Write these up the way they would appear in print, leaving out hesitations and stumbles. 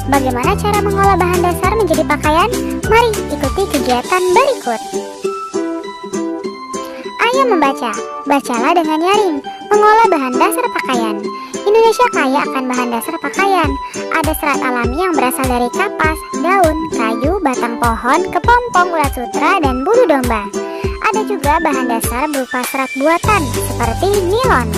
Bagaimana cara mengolah bahan dasar menjadi pakaian? Mari ikuti kegiatan berikut. Ayo membaca, bacalah dengan nyaring. Mengolah bahan dasar pakaian. Indonesia kaya akan bahan dasar pakaian. Ada serat alami yang berasal dari kapas, daun, kayu, batang pohon, kepompong, ulat sutra, dan bulu domba. Ada juga bahan dasar berupa serat buatan seperti nilon.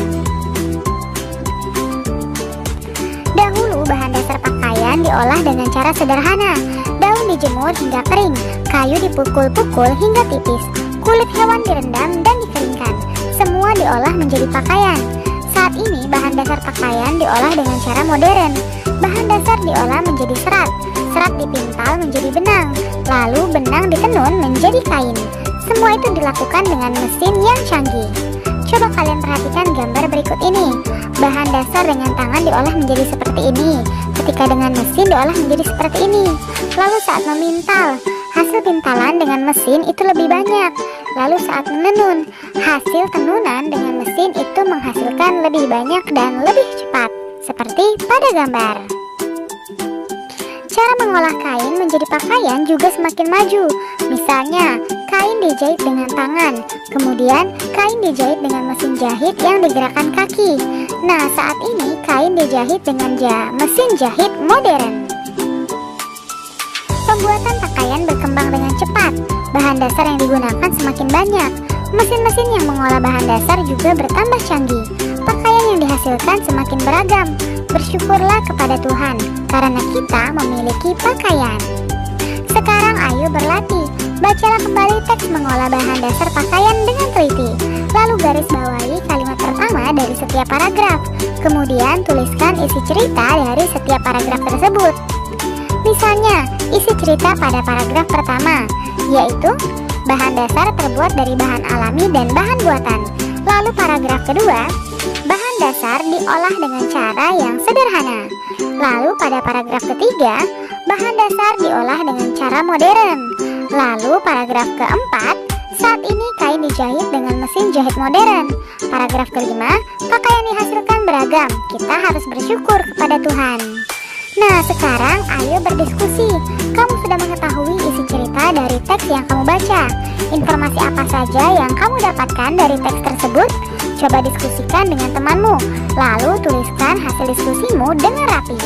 Dahulu bahan dasar pakaian diolah dengan cara sederhana. Daun dijemur hingga kering, kayu dipukul-pukul hingga tipis, kulit hewan direndam dan dikeringkan. Semua diolah menjadi pakaian. Saat ini bahan dasar pakaian diolah dengan cara modern. Bahan dasar diolah menjadi serat, serat dipintal menjadi benang, lalu benang ditenun menjadi kain. Semua itu dilakukan dengan mesin yang canggih. Coba kalian perhatikan gambar berikut ini. Bahan dasar dengan tangan diolah menjadi seperti ini. Ketika dengan mesin diolah menjadi seperti ini. Lalu saat memintal, hasil pintalan dengan mesin itu lebih banyak. Lalu saat menenun, hasil tenunan dengan mesin itu menghasilkan lebih banyak dan lebih cepat. Seperti pada gambar. Cara mengolah kain menjadi pakaian juga semakin maju. Misalnya, kain dijahit dengan tangan, kemudian kain dijahit dengan mesin jahit yang digerakkan kaki. Nah, saat ini kain dijahit dengan mesin jahit modern. Pembuatan pakaian berkembang dengan cepat. Bahan dasar yang digunakan semakin banyak. Mesin-mesin yang mengolah bahan dasar juga bertambah canggih. Pakaian yang dihasilkan semakin beragam. Bersyukurlah kepada Tuhan, karena kita memiliki pakaian. Sekarang ayo berlatih. Bacalah kembali teks mengolah bahan dasar pakaian dengan teliti. Lalu garis bawahi kalimat pertama dari setiap paragraf. Kemudian tuliskan isi cerita dari setiap paragraf tersebut. Misalnya, isi cerita pada paragraf pertama, yaitu bahan dasar terbuat dari bahan alami dan bahan buatan. Lalu paragraf kedua, bahan dasar diolah dengan cara yang sederhana. Lalu pada paragraf ketiga, bahan dasar diolah dengan cara modern. Lalu paragraf keempat, saat ini kain dijahit dengan mesin jahit modern. Paragraf kelima, pakaian dihasilkan beragam. Kita harus bersyukur kepada Tuhan. Nah, sekarang ayo berdiskusi. Kamu sudah mengetahui isi cerita dari teks yang kamu baca. Informasi apa saja yang kamu dapatkan dari teks tersebut? Coba diskusikan dengan temanmu. Lalu tuliskan hasil diskusimu dengan rapi.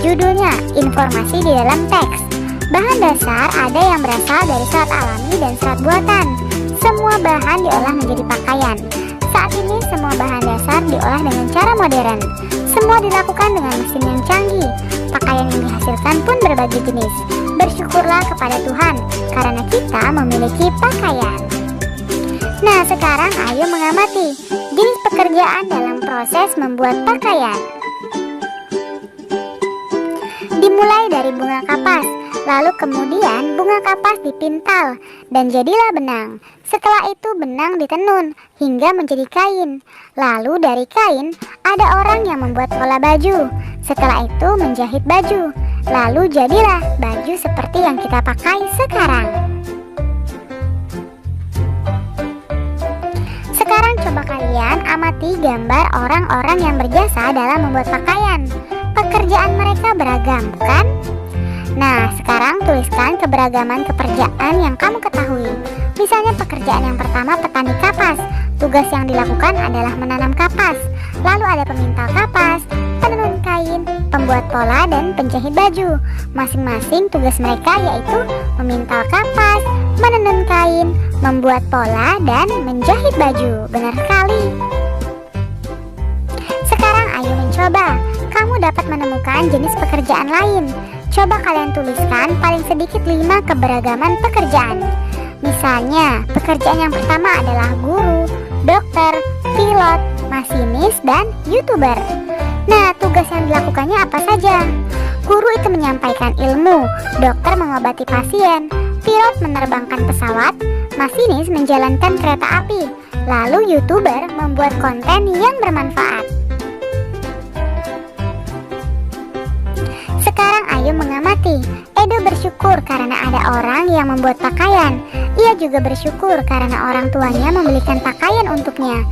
Judulnya, informasi di dalam teks. Bahan dasar ada yang berasal dari serat alami dan serat buatan. Semua bahan diolah menjadi pakaian. Saat ini semua bahan dasar diolah dengan cara modern. Semua dilakukan dengan mesin yang canggih. Pakaian yang dihasilkan pun berbagai jenis. Bersyukurlah kepada Tuhan, karena kita memiliki pakaian. Nah, sekarang ayo mengamati jenis pekerjaan dalam proses membuat pakaian. Dimulai dari bunga kapas, lalu kemudian bunga kapas dipintal dan jadilah benang. Setelah itu benang ditenun hingga menjadi kain. Lalu dari kain ada orang yang membuat pola baju. Setelah itu menjahit baju. Lalu jadilah baju seperti yang kita pakai sekarang. Sekarang coba kalian amati gambar orang-orang yang berjasa dalam membuat pakaian. Pekerjaan mereka beragam, bukan? Nah, sekarang tuliskan keberagaman pekerjaan yang kamu ketahui. Misalnya pekerjaan yang pertama petani kapas. Tugas yang dilakukan adalah menanam kapas. Lalu ada pemintal kapas, penenun kain, pembuat pola, dan penjahit baju. Masing-masing tugas mereka yaitu memintal kapas, menenun kain, membuat pola, dan menjahit baju. Benar sekali. Sekarang ayo mencoba. Kamu dapat menemukan jenis pekerjaan lain. Coba kalian tuliskan paling sedikit 5 keberagaman pekerjaan. Misalnya, pekerjaan yang pertama adalah guru, dokter, pilot, masinis, dan YouTuber. Nah, tugas yang dilakukannya apa saja? Guru itu menyampaikan ilmu, dokter mengobati pasien, pilot menerbangkan pesawat, masinis menjalankan kereta api, lalu YouTuber membuat konten yang bermanfaat. Sekarang ayo mengamati. Edo bersyukur karena ada orang yang membuat pakaian. Ia juga bersyukur karena orang tuanya membelikan pakaian untuknya.